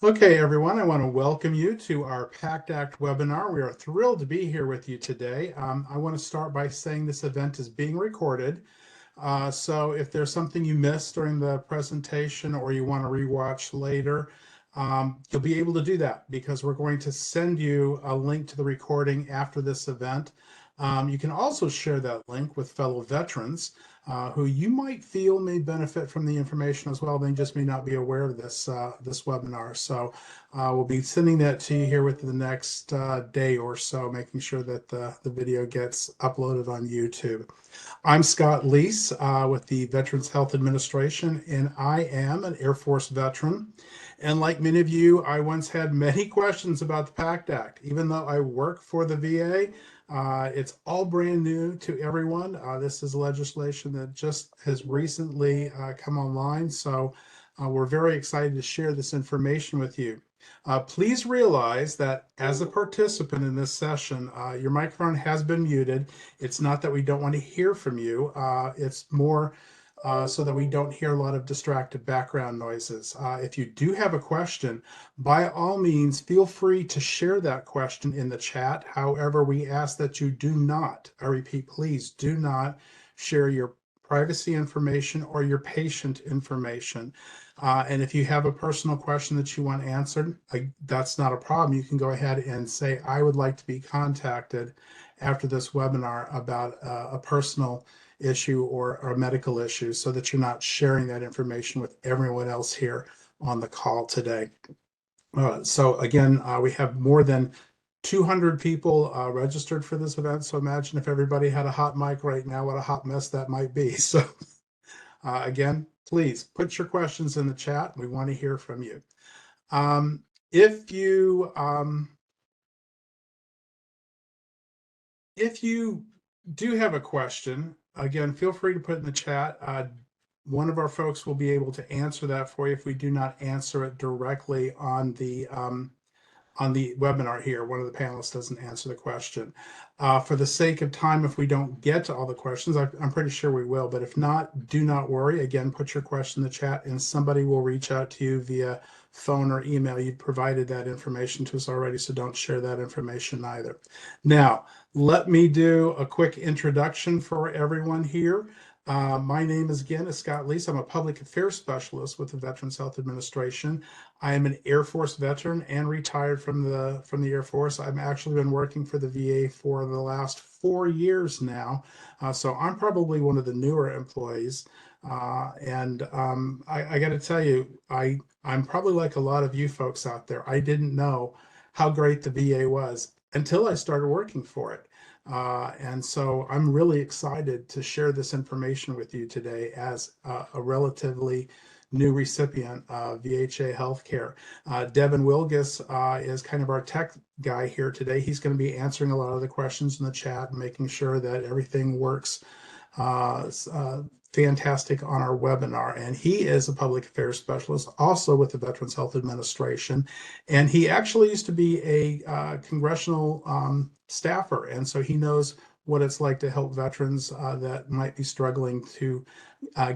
Okay, everyone, I want to welcome you to our PACT Act webinar. We are thrilled to be here with you today. I want to start by saying this event is being recorded. So if there's something you missed during the presentation or you want to rewatch later, you'll be able to do that because we're going to send you a link to the recording after this event. You can also share that link with fellow veterans who you might feel may benefit from the information as well. They just may not be aware of this webinar. So we'll be sending that to you here within the next day or so, making sure that the video gets uploaded on YouTube. I'm Scott Leese with the Veterans Health Administration, and I am an Air Force veteran. And like many of you, I once had many questions about the PACT Act. Even though I work for the VA, it's all brand new to everyone. This is legislation that just has recently come online. So we're very excited to share this information with you. Please realize that as a participant in this session, your microphone has been muted. It's not that we don't want to hear from you. It's more so that we don't hear a lot of distracted background noises. If you do have a question, by all means, feel free to share that question in the chat. However, we ask that you do not, I repeat, please do not share your privacy information or your patient information. And if you have a personal question that you want answered, that's not a problem. You can go ahead and say, I would like to be contacted after this webinar about a personal issue or a medical issue so that you're not sharing that information with everyone else here on the call today. So again, we have more than 200 people registered for this event. So imagine if everybody had a hot mic right now, what a hot mess that might be. So again, please put your questions in the chat. We want to hear from you. If you do have a question, again, feel free to put in the chat. One of our folks will be able to answer that for you if we do not answer it directly on the webinar here. One of the panelists doesn't answer the question. For the sake of time, if we don't get to all the questions, I'm pretty sure we will, but if not, do not worry. Again, put your question in the chat and somebody will reach out to you via phone or email. You've provided that information to us already, so don't share that information either. Now, let me do a quick introduction for everyone here. My name is Scott Leese. I'm a public affairs specialist with the Veterans Health Administration. I am an Air Force veteran and retired from the Air Force. I've actually been working for the VA for the last 4 years now. So I'm probably one of the newer employees. I got to tell you, I'm probably like a lot of you folks out there. I didn't know how great the VA was until I started working for it. And so I'm really excited to share this information with you today as a relatively new recipient of VHA healthcare. Devin Wilgus is kind of our tech guy here today. He's going to be answering a lot of the questions in the chat and making sure that everything works fantastic on our webinar. And he is a public affairs specialist also with the Veterans Health Administration. And he actually used to be a congressional staffer. And so he knows what it's like to help veterans that might be struggling to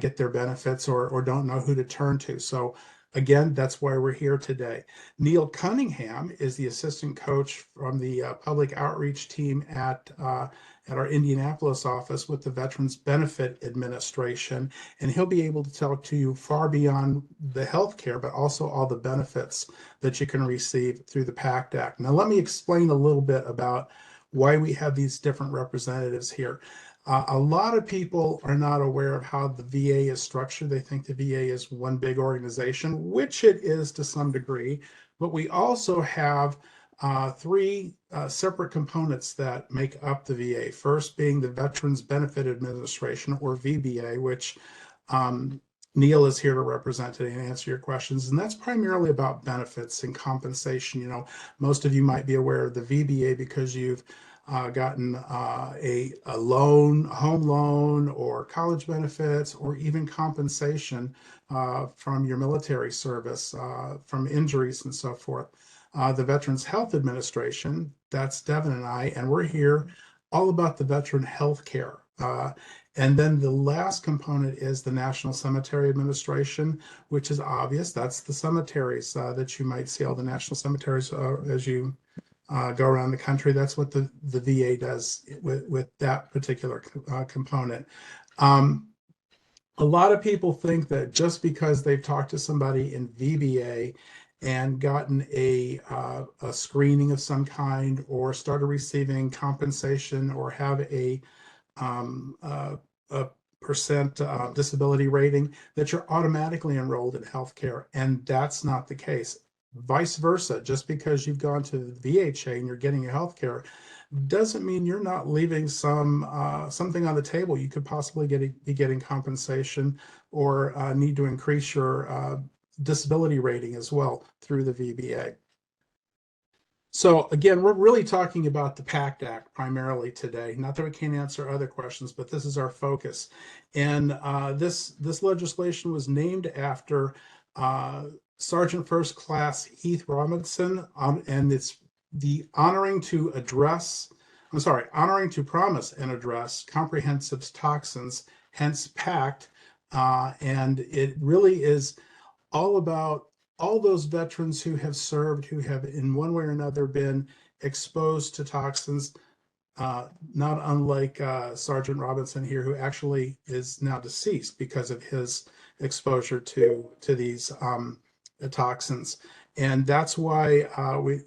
get their benefits or don't know who to turn to. So again, that's why we're here today. Neil Cunningham is the assistant coach from the public outreach team at our Indianapolis office with the Veterans Benefit Administration, and he'll be able to talk to you far beyond the healthcare, but also all the benefits that you can receive through the PACT Act. Now, let me explain a little bit about why we have these different representatives here. A lot of people are not aware of how the VA is structured. They think the VA is one big organization, which it is to some degree, but we also have three separate components that make up the VA. First being the Veterans Benefit Administration, or VBA, which Neil is here to represent today and answer your questions. And that's primarily about benefits and compensation. You know, most of you might be aware of the VBA because you've gotten a loan, a home loan, or college benefits, or even compensation from your military service, from injuries and so forth. The Veterans Health Administration, that's Devin and I, and we're here all about the veteran health care. And then the last component is the National Cemetery Administration, which is obvious. That's the cemeteries that you might see, all the national cemeteries as you go around the country. That's what the VA does with that particular component. A lot of people think that just because they've talked to somebody in VBA and gotten a screening of some kind, or started receiving compensation, or have a percent disability rating, that you're automatically enrolled in healthcare, and that's not the case. Vice versa, just because you've gone to the VHA and you're getting your healthcare doesn't mean you're not leaving something on the table. You could possibly be getting compensation, or need to increase your disability rating as well through the VBA. So again, we're really talking about the PACT Act primarily today. Not that we can't answer other questions, but this is our focus. And this legislation was named after Sergeant First Class Heath Robinson, and it's the honoring to promise and address comprehensive toxins, hence PACT. And it really is all about all those veterans who have served, who have in one way or another been exposed to toxins, not unlike Sergeant Robinson here, who actually is now deceased because of his exposure to these toxins. And that's why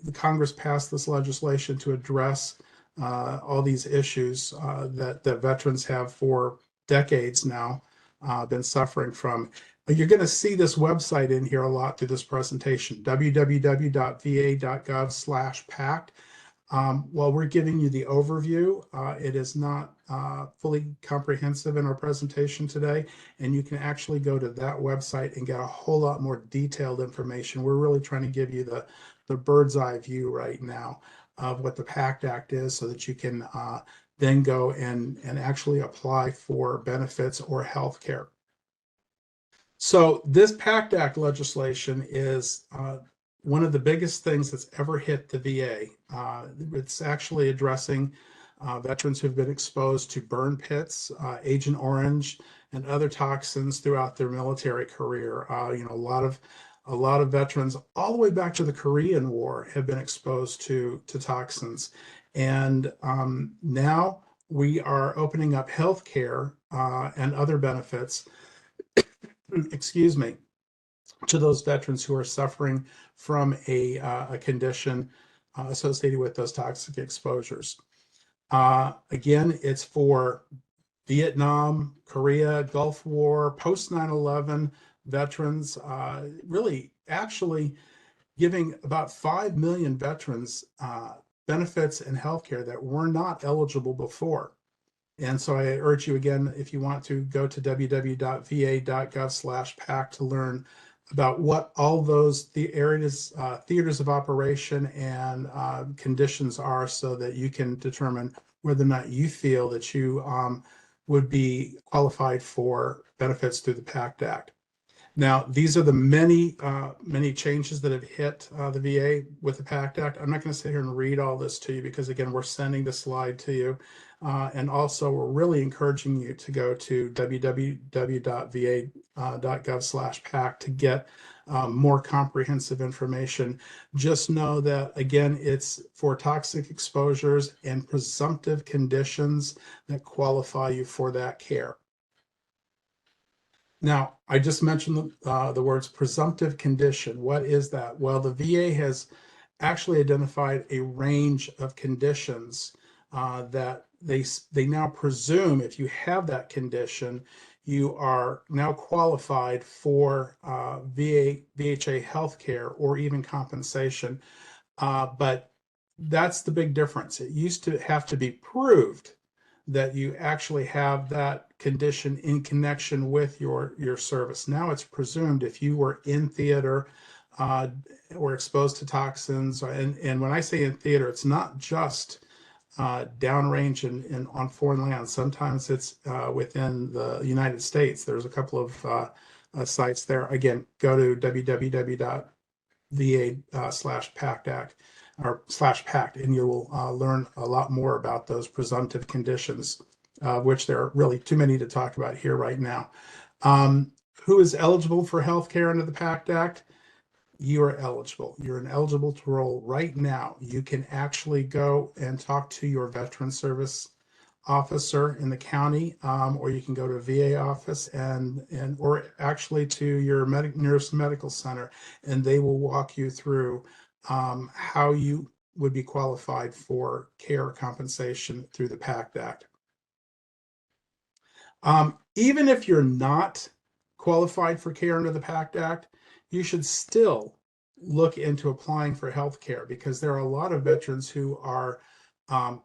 the Congress passed this legislation to address all these issues that veterans have for decades now been suffering from. You're going to see this website in here a lot through this presentation, www.va.gov/PACT. While we're giving you the overview, it is not fully comprehensive in our presentation today, and you can actually go to that website and get a whole lot more detailed information. We're really trying to give you the bird's eye view right now of what the PACT Act is, so that you can then go and actually apply for benefits or health care. So this PACT Act legislation is one of the biggest things that's ever hit the VA. It's actually addressing veterans who've been exposed to burn pits, Agent Orange, and other toxins throughout their military career. A lot of veterans, all the way back to the Korean War, have been exposed to toxins. And now we are opening up health care and other benefits, excuse me, to those veterans who are suffering from a condition associated with those toxic exposures. Again, it's for Vietnam, Korea, Gulf War, post 9/11 veterans, really actually giving about 5 million veterans benefits and healthcare that were not eligible before. And so I urge you again, if you want to, go to www.va.gov/PACT to learn about what all those theaters of operation and conditions are, so that you can determine whether or not you feel that you would be qualified for benefits through the PACT Act. Now, these are the many changes that have hit the VA with the PACT Act. I'm not going to sit here and read all this to you, because again, we're sending the slide to you. And also, we're really encouraging you to go to www.va.gov/PACT to get more comprehensive information. Just know that, again, it's for toxic exposures and presumptive conditions that qualify you for that care. Now, I just mentioned the words presumptive condition. What is that? Well, the VA has actually identified a range of conditions that they now presume, if you have that condition, you are now qualified for VHA healthcare or even compensation. But that's the big difference. It used to have to be proved that you actually have that condition in connection with your service. Now it's presumed if you were in theater or exposed to toxins, and when I say in theater, it's not just downrange and on foreign land. Sometimes it's within the United States. There's a couple of sites there. Again, go to www.va/PACT Act or /PACT, and you will learn a lot more about those presumptive conditions. which there are really too many to talk about here right now. Who is eligible for health care under the PACT Act? You are eligible. You're eligible to roll right now. You can actually go and talk to your veteran service officer in the county, or you can go to a VA office or actually to your nearest medical center, and they will walk you through how you would be qualified for care compensation through the PACT Act. Even if you're not qualified for care under the PACT Act, you should still look into applying for health care, because there are a lot of veterans who are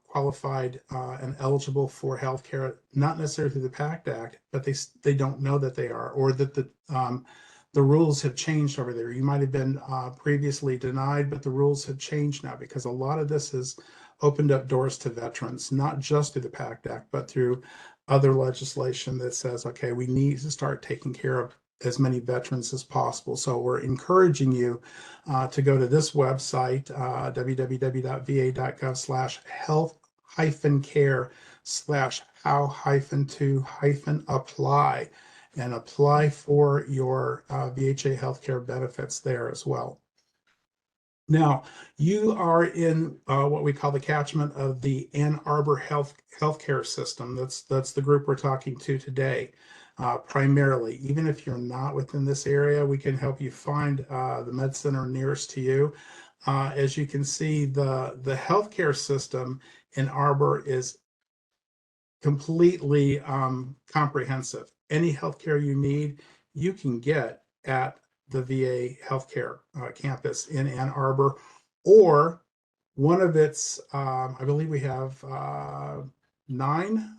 qualified and eligible for health care, not necessarily through the PACT Act, but they don't know that they are, or that the rules have changed over there. You might have been previously denied, but the rules have changed now, because a lot of this has opened up doors to veterans, not just through the PACT Act, but through other legislation that says, okay, we need to start taking care of as many veterans as possible. So we're encouraging you to go to this website, www.va.gov/health-care/how-to-apply, and apply for your VHA healthcare benefits there as well. Now, you are in what we call the catchment of the Ann Arbor healthcare system. That's the group we're talking to today, primarily. Even if you're not within this area, we can help you find the med center nearest to you. As you can see, the healthcare system in Arbor is completely comprehensive. Any healthcare you need, you can get at the VA healthcare campus in Ann Arbor, or one of its, I believe we have nine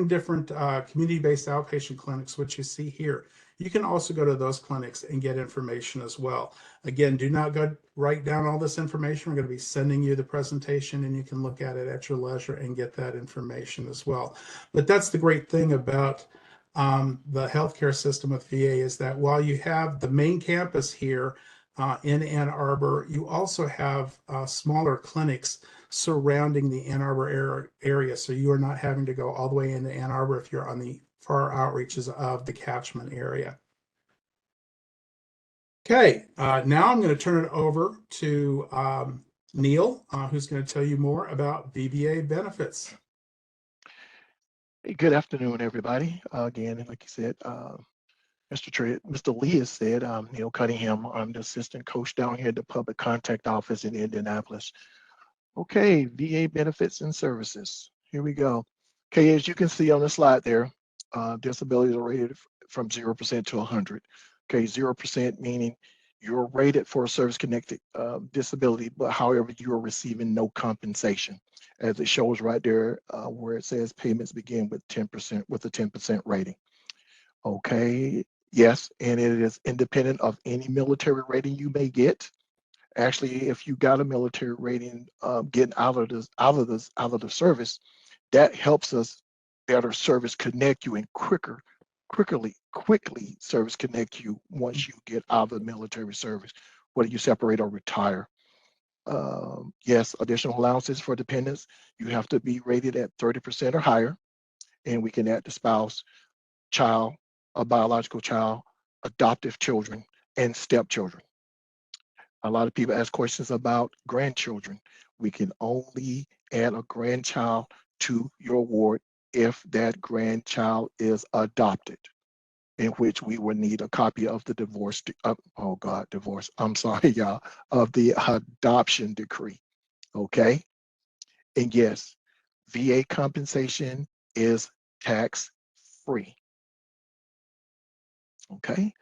different community-based outpatient clinics, which you see here. You can also go to those clinics and get information as well. Again, do not go write down all this information. We're going to be sending you the presentation, and you can look at it at your leisure and get that information as well. But that's the great thing about the healthcare system with VA, is that while you have the main campus here in Ann Arbor, you also have smaller clinics surrounding the Ann Arbor area. So you are not having to go all the way into Ann Arbor if you're on the far outreaches of the catchment area. Okay, now I'm going to turn it over to Neil, who's going to tell you more about VBA benefits. Hey, good afternoon, everybody. Again, like you said, Mr. Lee has said, I'm Neil Cunningham. I'm the assistant coach down here at the public contact office in Indianapolis. Okay, VA benefits and services. Here we go. Okay, as you can see on the slide there, disabilities are rated from 0% to 100. Okay, 0% meaning you're rated for a service-connected disability, but however, you are receiving no compensation, as it shows right there where it says payments begin with 10%, with a 10% rating. Okay, yes, and it is independent of any military rating you may get. Actually, if you got a military rating, getting out of the service, that helps us better service connect you and quickly service connect you once you get out of the military service, whether you separate or retire. Yes, additional allowances for dependents. You have to be rated at 30% or higher, and we can add the spouse, child, a biological child, adoptive children, and stepchildren. A lot of people ask questions about grandchildren. We can only add a grandchild to your award if that grandchild is adopted, in which we will need a copy of the divorce, I'm sorry, y'all, of the adoption decree, okay? And yes, VA compensation is tax-free, okay?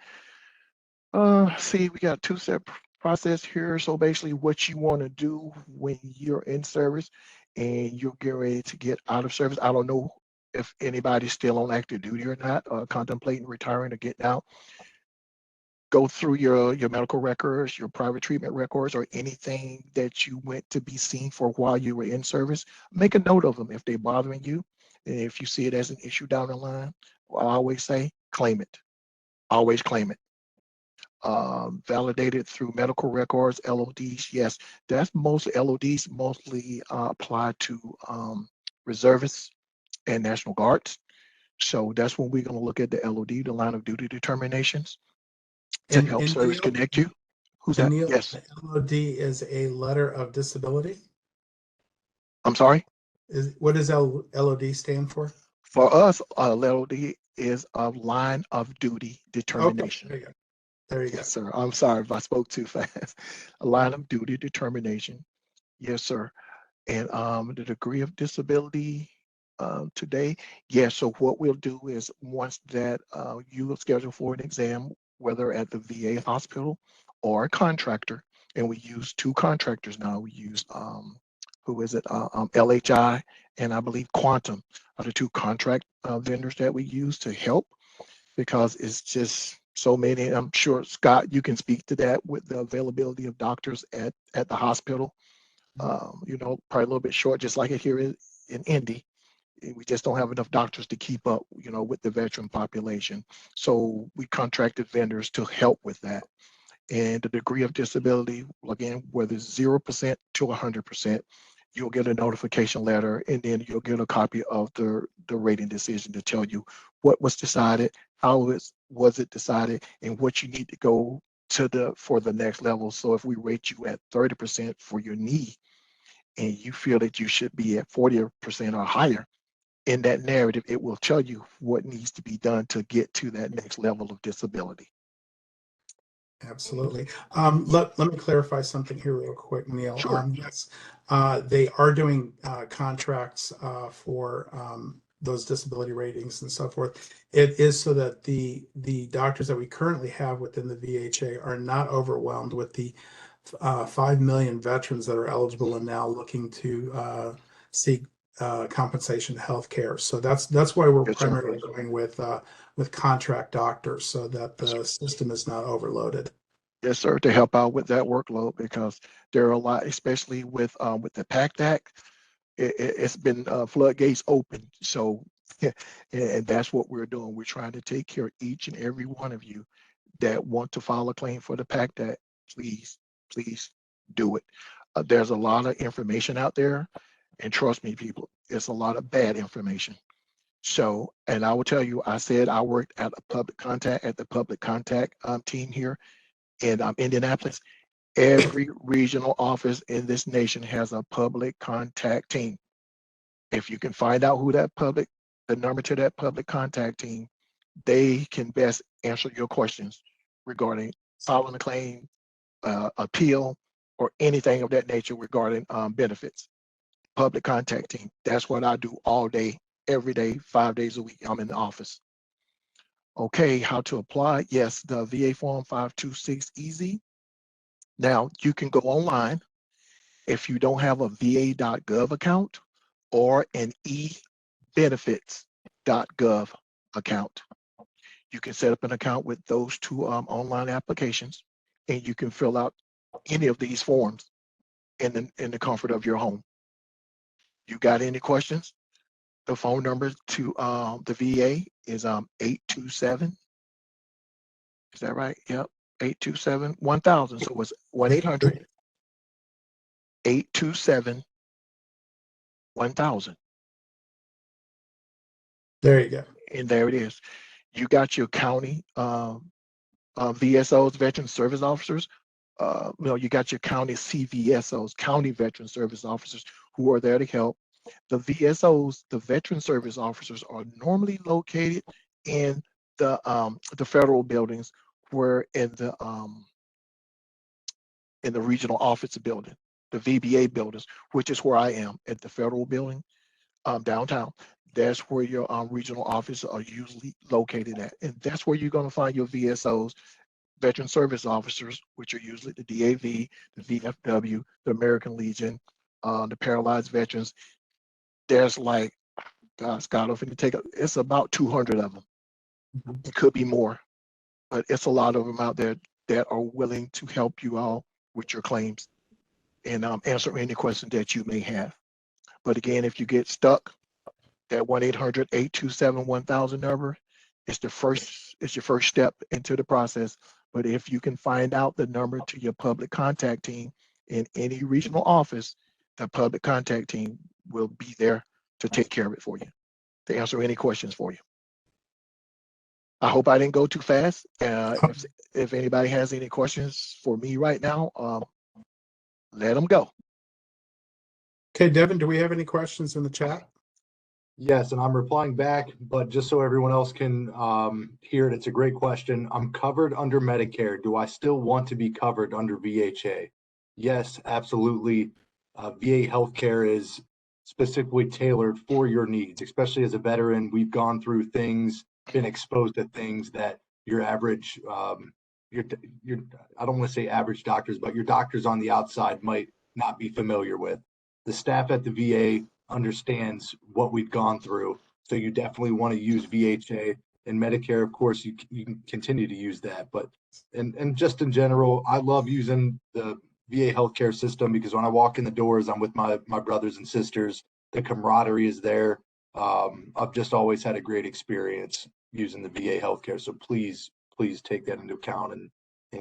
See, we got two-step process here. So basically what you want to do when you're in service and you're getting ready to get out of service, I don't know if anybody's still on active duty or not, contemplating retiring or getting out. Go through your medical records, your private treatment records, or anything that you went to be seen for while you were in service. Make a note of them if they're bothering you. And if you see it as an issue down the line, well, I always say, claim it. Always claim it. Validated through medical records, LODs. Yes, that's most LODs mostly apply to reservists, and National Guards. So that's when we're going to look at the LOD, the line of duty determinations, to help And service Neil, connect you. Who's and that? Neil, Yes. the LOD is a letter of disability. I'm sorry. What does LOD stand for? For us, LOD is a line of duty Okay, determination. there you go. There you go. Yes, sir. I'm sorry if I spoke too fast. A line of duty determination. Yes, sir. And the degree of disability today, yeah. So what we'll do is once that you will schedule for an exam, whether at the VA hospital or a contractor, and we use two contractors now. We use who is it? LHI and I believe Quantum are the two contract vendors that we use to help, because it's just so many. I'm sure Scott, you can speak to that with the availability of doctors at the hospital. You know, probably a little bit short, just like it here in Indy. We just don't have enough doctors to keep up, you know, with the veteran population. So we contracted vendors to help with that. And the degree of disability, again, whether it's 0% to 100%, you'll get a notification letter, and then you'll get a copy of the rating decision to tell you what was decided, how was it decided, and what you need to go to for the next level. So if we rate you at 30% for your knee, and you feel that you should be at 40% or higher, in that narrative, it will tell you what needs to be done to get to that next level of disability. Absolutely. Let me clarify something here real quick, Neil. Sure. Yes, they are doing contracts for those disability ratings and so forth. It is so that the doctors that we currently have within the VHA are not overwhelmed with the 5 million veterans that are eligible and now looking to seek compensation health care. So that's why we're Yes, sir. primarily going with contract doctors, so that Yes, sir. the system is not overloaded. Yes, sir, to help out with that workload, because there are a lot, especially with the PACT Act, it's been floodgates open. So, and that's what we're doing. We're trying to take care of each and every one of you that want to file a claim for the PACT Act. Please, please do it. There's a lot of information out there, and trust me, people, it's a lot of bad information. So, and I will tell you, I said I worked at the public contact team here in Indianapolis. Every regional office in this nation has a public contact team. If you can find out the number to that public contact team, they can best answer your questions regarding filing a claim, appeal, or anything of that nature regarding benefits. Public contact team. That's what I do all day, every day, 5 days a week. I'm in the office. Okay, how to apply? Yes, the VA Form 526 Easy. Now, you can go online if you don't have a va.gov account or an ebenefits.gov account. You can set up an account with those two online applications, and you can fill out any of these forms in the comfort of your home. You got any questions? The phone number to the VA is 827. Is that right? Yep. 827-1000. So it's 1-800-827-1000. There you go. And there it is. You got your county VSOs, Veteran Service Officers. You got your county CVSOs, County Veteran Service Officers, who are there to help. The VSOs, the Veteran Service Officers, are normally located in the federal buildings, where in the regional office building, the VBA buildings, which is where I am at the federal building downtown. That's where your regional offices are usually located at. And that's where you're going to find your VSOs, Veteran Service Officers, which are usually the DAV, the VFW, the American Legion, the Paralyzed Veterans. There's like, Scott, it's about 200 of them. Mhm. It could be more, but it's a lot of them out there that are willing to help you all with your claims and answer any questions that you may have. But again, if you get stuck, that 1-800-827-1000 number is your first step into the process. But if you can find out the number to your public contact team in any regional office, the public contact team will be there to take care of it for you, to answer any questions for you. I hope I didn't go too fast. If anybody has any questions for me right now, let them go. Okay, Devin, do we have any questions in the chat? Yes, and I'm replying back, but just so everyone else can hear it, it's a great question. I'm covered under Medicare. Do I still want to be covered under VHA? Yes, absolutely. VA healthcare is specifically tailored for your needs, especially as a veteran. We've gone through things, been exposed to things that your average, I don't want to say average doctors, but your doctors on the outside might not be familiar with. The staff at the VA understands what we've gone through. So you definitely want to use VHA and Medicare. Of course, you can continue to use that. But and just in general, I love using the VA healthcare system because when I walk in the doors, I'm with my brothers and sisters. The camaraderie is there. I've just always had a great experience using the VA healthcare. So please take that into account and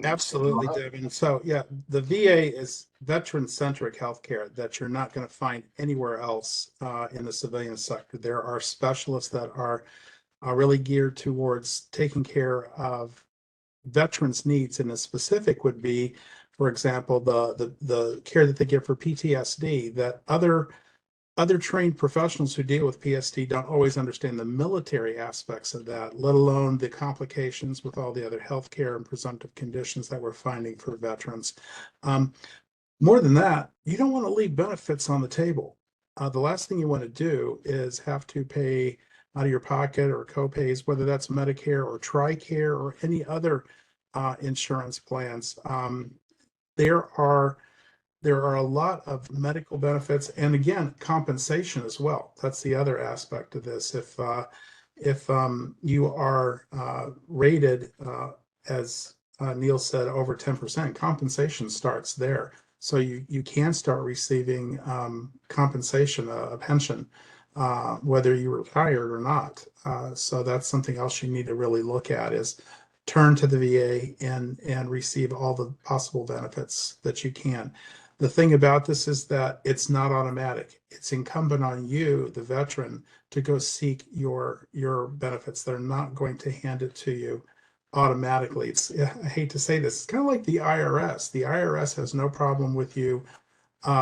Absolutely, Devin. So yeah, the VA is veteran-centric healthcare that you're not going to find anywhere else in the civilian sector. There are specialists that are really geared towards taking care of veterans' needs, and a specific would be, for example, the care that they give for PTSD. That other trained professionals who deal with PSD don't always understand the military aspects of that, let alone the complications with all the other healthcare and presumptive conditions that we're finding for veterans. More than that, you don't want to leave benefits on the table. The last thing you want to do is have to pay out of your pocket or co-pays, whether that's Medicare or TRICARE or any other insurance plans. There are a lot of medical benefits, and again, compensation as well. That's the other aspect of this. If you are rated, as Neil said, over 10%, compensation starts there. So you can start receiving compensation, a pension, whether you're retired or not. So that's something else you need to really look at, is turn to the VA and receive all the possible benefits that you can. The thing about this is that it's not automatic. It's incumbent on you, the veteran, to go seek your benefits. They're not going to hand it to you automatically. I hate to say this, it's kind of like the IRS. The IRS has no problem with you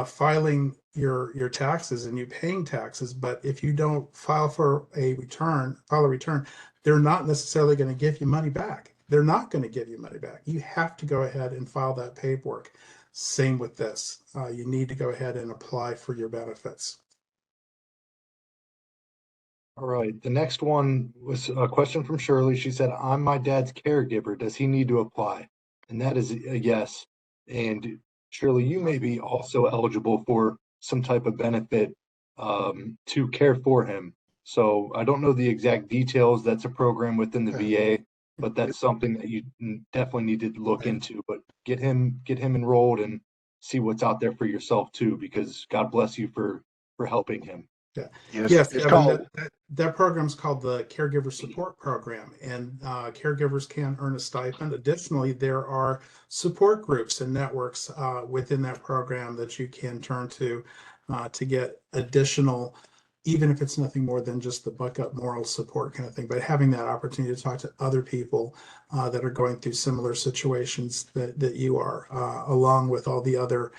filing your taxes and you paying taxes, but if you don't file a return, they're not necessarily going to give you money back. They're not going to give you money back. You have to go ahead and file that paperwork. Same with this. You need to go ahead and apply for your benefits. All right. The next one was a question from Shirley. She said, I'm my dad's caregiver. Does he need to apply? And that is a yes. And Shirley, you may be also eligible for some type of benefit to care for him. So I don't know the exact details. That's a program within the VA, but that's something that you definitely need to look into. But get him enrolled and see what's out there for yourself too, because God bless you for helping him. Yeah. Yes, it's called that program's called the Caregiver Support Program, and caregivers can earn a stipend. Additionally, there are support groups and networks within that program that you can turn to get additional, even if it's nothing more than just the buck up moral support kind of thing, but having that opportunity to talk to other people that are going through similar situations that you are, along with all the other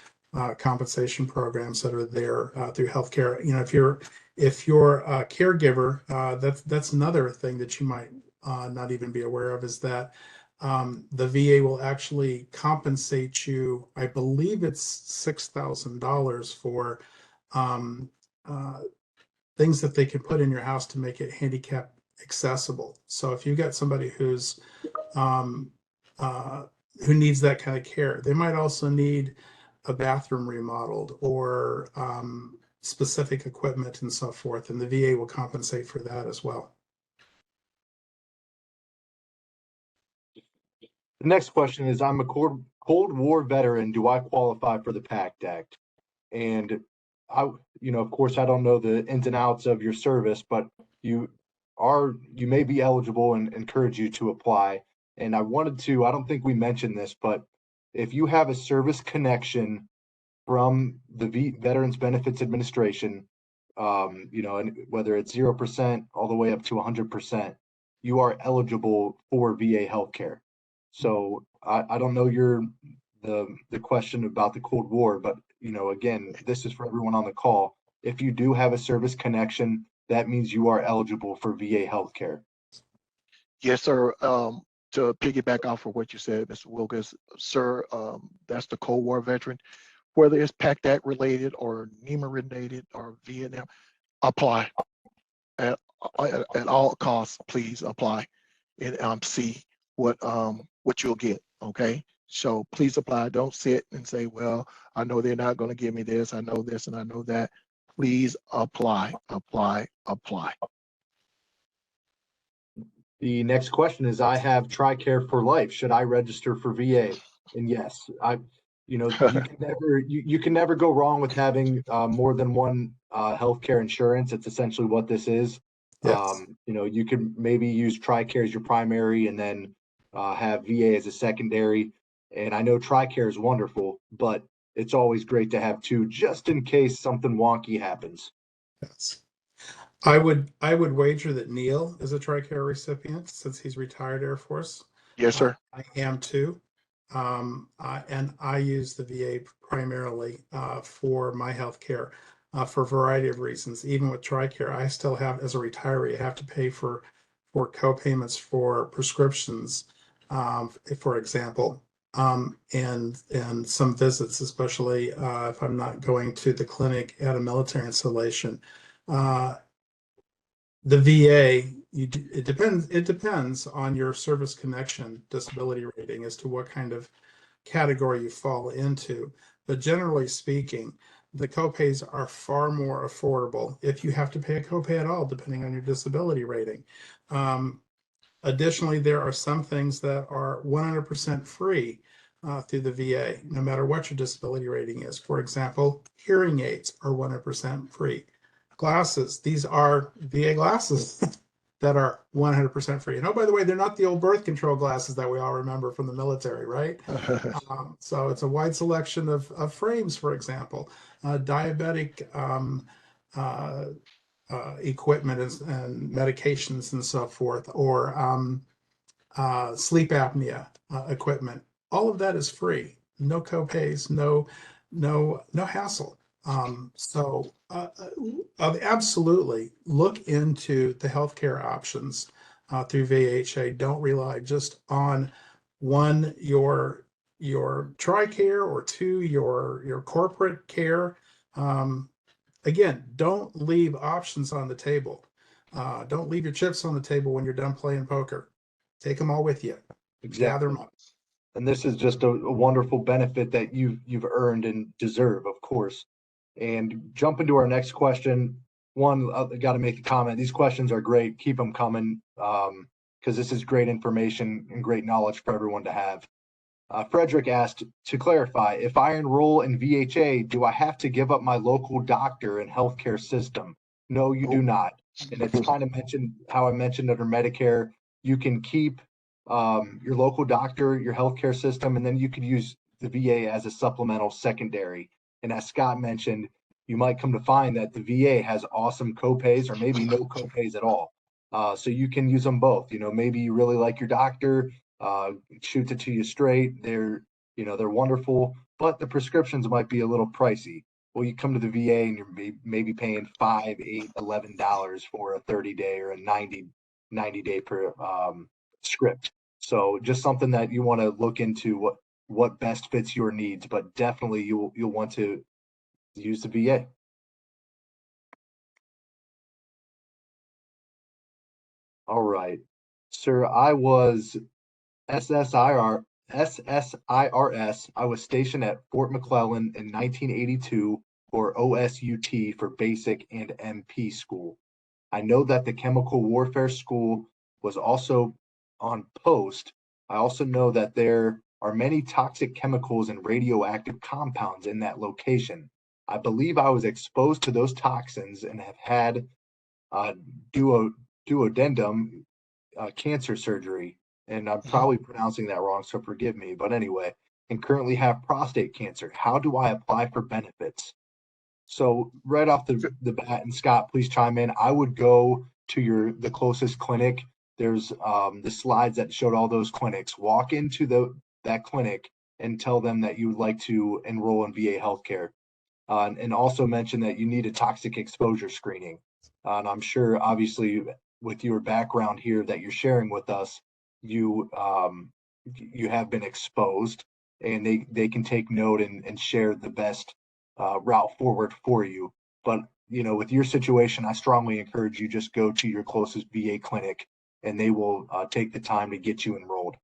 compensation programs that are there through healthcare. You know, if you're a caregiver, that's another thing that you might not even be aware of, is that the VA will actually compensate you. I believe it's $6,000 for things that they can put in your house to make it handicap accessible. So if you've got somebody who needs that kind of care, they might also need a bathroom remodeled or specific equipment and so forth, and the VA will compensate for that as well. The next question is, I'm a Cold War veteran. Do I qualify for the PACT Act? And of course, I don't know the ins and outs of your service, but you may be eligible and encourage you to apply. And I don't think we mentioned this, but if you have a service connection from the Veterans Benefits Administration, and whether it's 0% all the way up to 100%, you are eligible for VA healthcare. So I don't know the question about the Cold War, but again, this is for everyone on the call. If you do have a service connection, that means you are eligible for VA healthcare. Yes, sir. To piggyback off of what you said, Mr. Wilkes, sir, that's the Cold War veteran. Whether it's PACT Act related or NEMA related or Vietnam, apply at all costs. Please apply and see what you'll get. Okay, so please apply. Don't sit and say, well, I know they're not going to give me this. I know this and I know that. Please apply, apply, apply. The next question is, I have TRICARE for life. Should I register for VA? And yes, you can never go wrong with having more than one healthcare insurance. It's essentially what this is. Yes. You can maybe use TRICARE as your primary and then have VA as a secondary. And I know TRICARE is wonderful, but it's always great to have two just in case something wonky happens. Yes. I would wager that Neil is a TRICARE recipient since he's retired Air Force. Yes, sir. I am too. And I use the VA primarily for my health care for a variety of reasons. Even with TRICARE, I still have, as a retiree, I have to pay for co-payments for prescriptions, for example, and some visits, especially if I'm not going to the clinic at a military installation. The VA, it depends on your service connection disability rating as to what kind of category you fall into. But generally speaking, the copays are far more affordable if you have to pay a copay at all, depending on your disability rating. Additionally, there are some things that are 100% free through the VA, no matter what your disability rating is. For example, hearing aids are 100% free. Glasses, these are VA glasses that are 100% free. And oh, by the way, they're not the old birth control glasses that we all remember from the military, right? So it's a wide selection of frames, for example, diabetic equipment and medications and so forth, or sleep apnea equipment. All of that is free. No copays, no hassle. So absolutely look into the healthcare options through VHA. Don't rely just on one, your TRICARE, or two, your corporate care. Again, don't leave options on the table. Don't leave your chips on the table when you're done playing poker. Take them all with you. Gather them up. And this is just a wonderful benefit that you've earned and deserve, of course. And jump into our next question. One, I got to make a comment. These questions are great. Keep them coming because this is great information and great knowledge for everyone to have. Frederick asked, to clarify, if I enroll in VHA, do I have to give up my local doctor and healthcare system? No, you do not. And it's kind of mentioned how I mentioned under Medicare, you can keep your local doctor, your healthcare system, and then you could use the VA as a supplemental secondary. And as Scott mentioned, you might come to find that the VA has awesome copays or maybe no copays at all. So you can use them both. Maybe you really like your doctor, shoots it to you straight. They're wonderful, but the prescriptions might be a little pricey. Well, you come to the VA and you're maybe paying $5, $8, $11 for a 30-day or a 90-day per script. So just something that you want to look into what best fits your needs, but definitely you'll want to use the VA. All right, sir, I was SSIRS. I was stationed at Fort McClellan in 1982 for OSUT for basic and MP school. I know that the chemical warfare school was also on post. I also know that there are many toxic chemicals and radioactive compounds in that location. I believe I was exposed to those toxins and have had duodenum cancer surgery. And I'm probably pronouncing that wrong, so forgive me. But anyway, and currently have prostate cancer. How do I apply for benefits? So right off the bat, and Scott, please chime in. I would go to the closest clinic. There's the slides that showed all those clinics. Walk into that clinic and tell them that you would like to enroll in VA healthcare. And also mention that you need a toxic exposure screening. And I'm sure, obviously, with your background here that you're sharing with us, you have been exposed, and they can take note and share the best route forward for you. But with your situation, I strongly encourage you just go to your closest VA clinic, and they will take the time to get you enrolled.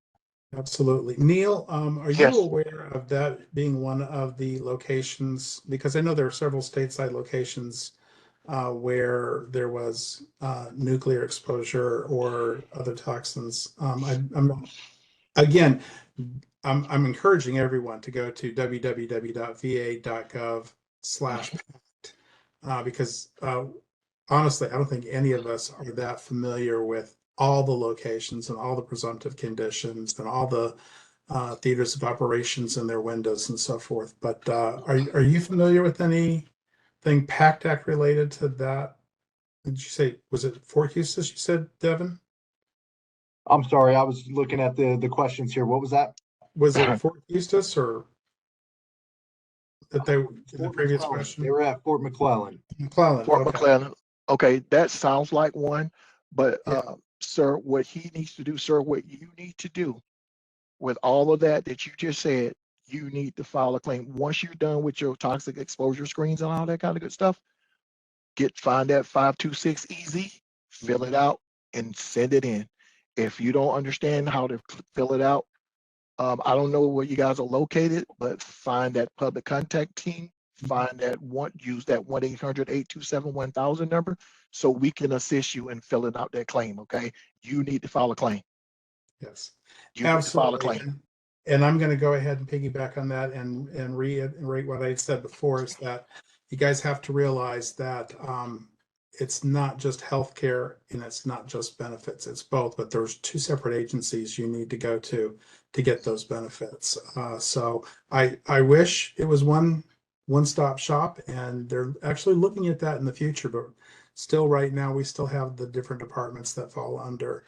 Absolutely. Neil, are you Yes. aware of that being one of the locations? Because I know there are several stateside locations where there was nuclear exposure or other toxins. Again, I'm encouraging everyone to go to www.va.gov/PACT because honestly, I don't think any of us are that familiar with all the locations and all the presumptive conditions and all the theaters of operations and their windows and so forth. But are you familiar with anything PACT Act related to that? Did you say, was it Fort Eustis, you said, Devin? I'm sorry, I was looking at the questions here. What was that? Was it Fort Eustis or that they in the Fort previous McClellan. question? They were at Fort McClellan. McClellan. Fort Okay. McClellan. Okay, that sounds like one, but Yeah. sir, what he needs to do, sir, what you need to do with all of that you just said, you need to file a claim. Once you're done with your toxic exposure screens and all that kind of good stuff, find that 526EZ, fill it out, and send it in. If you don't understand how to fill it out, I don't know where you guys are located, but find that public contact team, use that 1-800-827-1000 number so we can assist you in filling out that claim, okay? You need to file a claim. Yes, You need to file a absolutely. claim. And I'm going to go ahead and piggyback on that and reiterate what I said before is that you guys have to realize that it's not just healthcare and it's not just benefits, it's both, but there's two separate agencies you need to go to get those benefits. So I wish it was one-stop shop, and they're actually looking at that in the future, but still right now we still have the different departments that fall under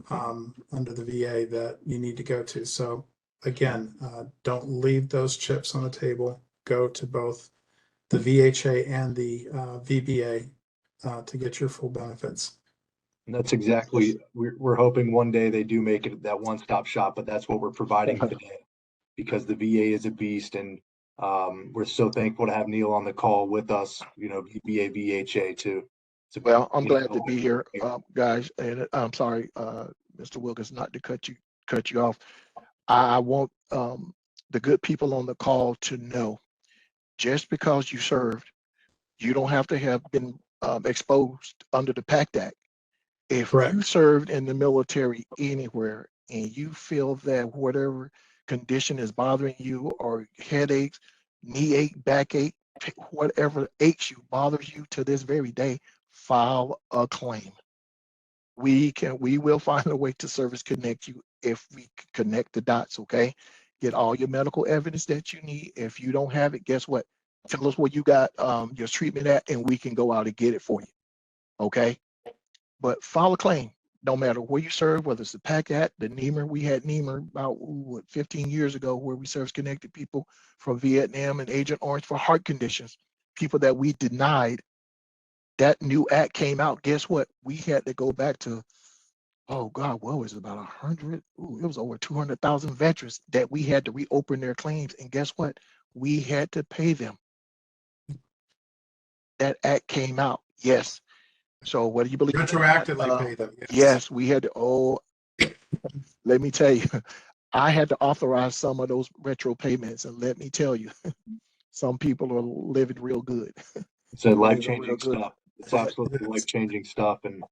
the VA that you need to go to. So again, don't leave those chips on the table. Go to both the VHA and the VBA to get your full benefits. And that's exactly, we're hoping one day they do make it that one-stop shop, but that's what we're providing today, because the VA is a beast, and we're so thankful to have Neil on the call with us, VBA, VHA too. Well, I'm glad to be here, guys. And I'm sorry, Mr. Wilkins, not to cut you off. I want the good people on the call to know, just because you served, you don't have to have been exposed under the PACT Act. If Correct. you served in the military anywhere and you feel that whatever condition is bothering you, or headaches, knee ache, backache, whatever aches you, bothers you to this very day, file a claim. We will find a way to service connect you if we connect the dots, okay? Get all your medical evidence that you need. If you don't have it, guess what? Tell us where you got your treatment at, and we can go out and get it for you, okay? But file a claim, no matter where you serve, whether it's the PACT Act, the NEMR. We had NEMR about 15 years ago, where we service connected people from Vietnam and Agent Orange for heart conditions, people that we denied. That new act came out. Guess what? We had to go back to, oh God, what was it, about 100? It was over 200,000 veterans that we had to reopen their claims. And guess what? We had to pay them. That act came out. Yes. So what do you believe? Retroactively pay them. Yes, we had to. Let me tell you, I had to authorize some of those retro payments, and let me tell you, some people are living real good. It's a life-changing stuff. It's absolutely life-changing stuff, and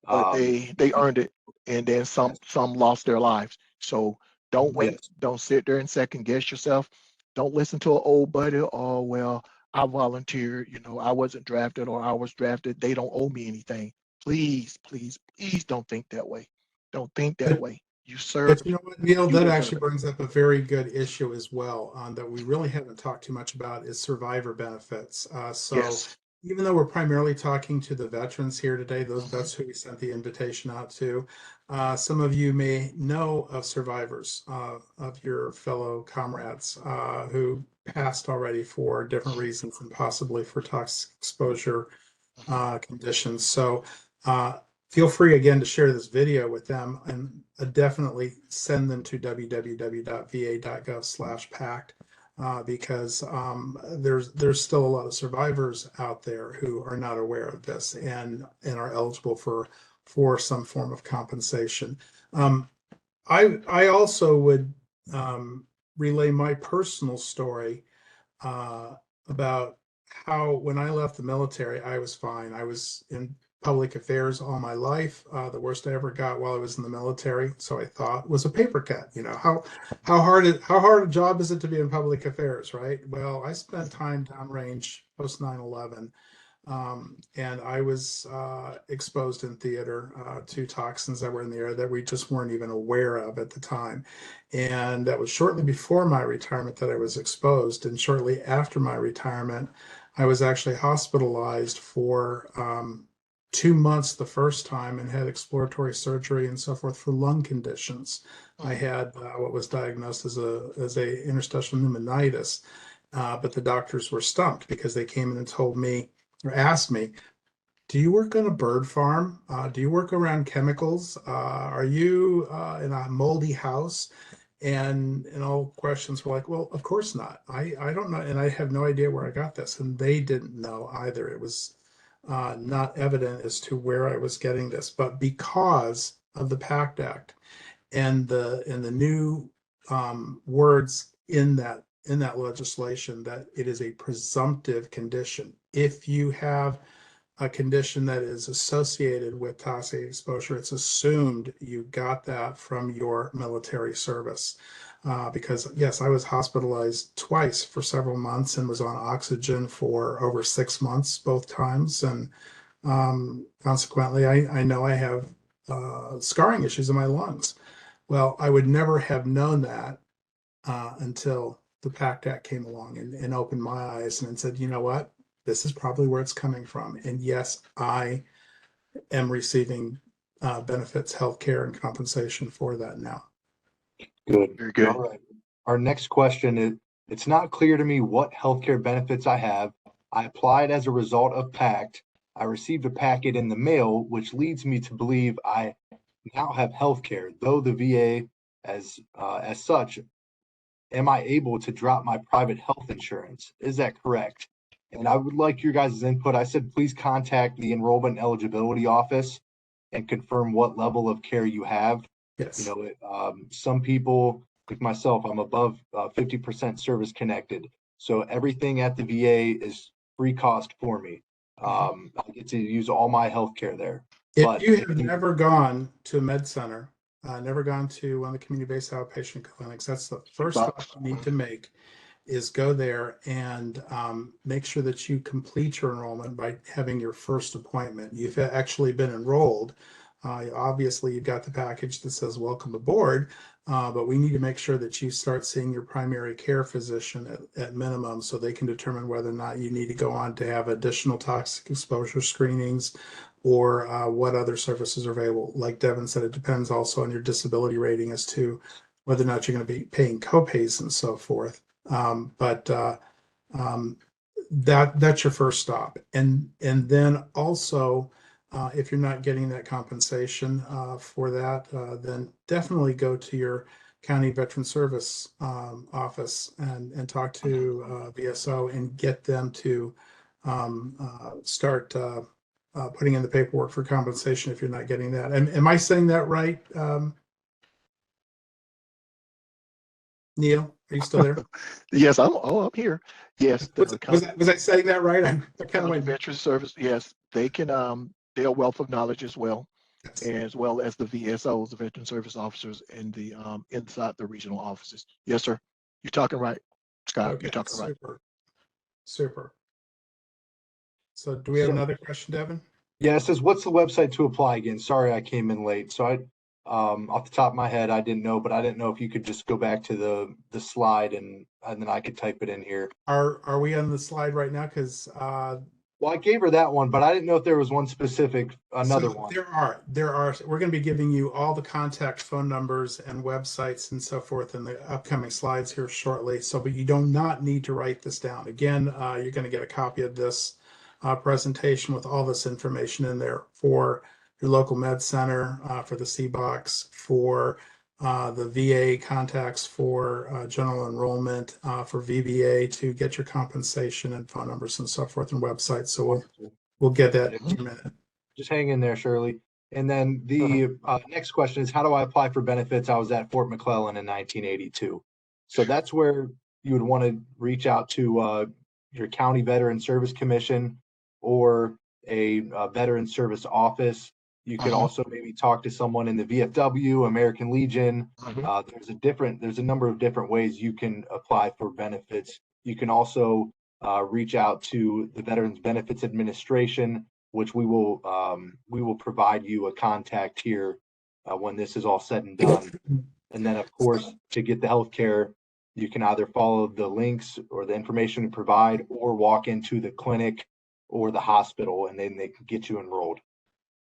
but they earned it, and then some lost their lives. So don't wait. Yes. Don't sit there and second guess yourself. Don't listen to an old buddy. Oh well, I volunteered. I wasn't drafted, or I was drafted. They don't owe me anything. Please, please, please don't think that way. Don't think that way. you serve. But you know what, Neil, you that will actually benefit. brings up a very good issue as well, that we really haven't talked too much about is survivor benefits. So Yes. even though we're primarily talking to the veterans here today, Mhm. that's who we sent the invitation out to. Some of you may know of survivors of your fellow comrades who passed already for different reasons and possibly for toxic exposure conditions. So feel free again to share this video with them and definitely send them to www.va.gov/PACT because there's still a lot of survivors out there who are not aware of this and are eligible for some form of compensation. I also would relay my personal story about how when I left the military, I was fine. I was in public affairs all my life. The worst I ever got while I was in the military, so I thought, was a paper cut. You know, how hard a job is it to be in public affairs, right? Well, I spent time downrange post 9/11, and I was exposed in theater to toxins that were in the air that we just weren't even aware of at the time. And that was shortly before my retirement that I was exposed. And shortly after my retirement, I was actually hospitalized for 2 months the first time and had exploratory surgery and so forth for lung conditions. I had what was diagnosed as a interstitial pneumonitis, but the doctors were stumped because they came in and told me or asked me, do you work on a bird farm? Do you work around chemicals? Are you in a moldy house? And all questions were like, well, of course not. I don't know. And I have no idea where I got this. And they didn't know either. It was not evident as to where I was getting this. But because of the PACT Act and the new words in that legislation that it is a presumptive condition. If you have a condition that is associated with toxic exposure, it's assumed you got that from your military service. Because yes, I was hospitalized twice for several months and was on oxygen for over 6 months both times. And consequently, I know I have scarring issues in my lungs. Well, I would never have known that until the PACT Act came along and opened my eyes and said, you know what, this is probably where it's coming from. And yes, I am receiving benefits, health care, and compensation for that now. Good. Very good. All right. Our next question is, it's not clear to me what healthcare benefits I have. I applied as a result of PACT. I received a packet in the mail, which leads me to believe I now have healthcare, though the VA as such, am I able to drop my private health insurance? Is that correct? And I would like your guys' input. I said, please contact the enrollment and eligibility office and confirm what level of care you have. Yes. You know, some people, like myself, I'm above 50% service connected. So everything at the VA is free cost for me. I get to use all my healthcare there. If But you have never gone to a med center, never gone to one of the community-based outpatient clinics, that's the first stop you need to make is go there and make sure that you complete your enrollment by having your first appointment. You've actually been enrolled. Obviously, you've got the package that says welcome aboard, but we need to make sure that you start seeing your primary care physician at minimum so they can determine whether or not you need to go on to have additional toxic exposure screenings or what other services are available. Like Devin said, it depends also on your disability rating as to whether or not you're going to be paying copays and so forth. But that's your first stop, and then also if you're not getting that compensation for that, then definitely go to your county veteran service office and talk to VSO and get them to start putting in the paperwork for compensation if you're not getting that. And am I saying that right, Neil? Are you still there? Yes, I'm here. Yes, the Was I saying that right? I kind of county went. veteran service. Yes, they can. They're a wealth of knowledge as well, as well as the VSOs, the veteran service officers, and the inside the regional offices. Yes, sir. You're talking right, Scott. Okay, You're talking right. Super. So do we have another question, Devin? yeah, it says, what's the website to apply again? Sorry, I came in late. So Off the top of my head, I didn't know, but I didn't know if you could just go back to the slide and then I could type it in here. Are we on the slide right now? Because Well, I gave her that one, but I didn't know if there was one specific, another so one. there are, we're going to be giving you all the contact phone numbers and websites and so forth in the upcoming slides here shortly. So, but you do not need to write this down. Again, you're going to get a copy of this presentation with all this information in there for your local med center, for the C-Box, for the VA contacts, for general enrollment, for VBA to get your compensation and phone numbers and so forth and websites. So we'll get that in a minute. Just hang in there, Shirley. And then the next question is, how do I apply for benefits? I was at Fort McClellan in 1982. So that's where you would want to reach out to your county veteran service commission or a veteran service office. You could also maybe talk to someone in the VFW, American Legion. There's a number of different ways you can apply for benefits. You can also reach out to the Veterans Benefits Administration, which we will provide you a contact here when this is all said and done. And then, of course, to get the healthcare, you can either follow the links or the information we provide, or walk into the clinic or the hospital, and then they can get you enrolled.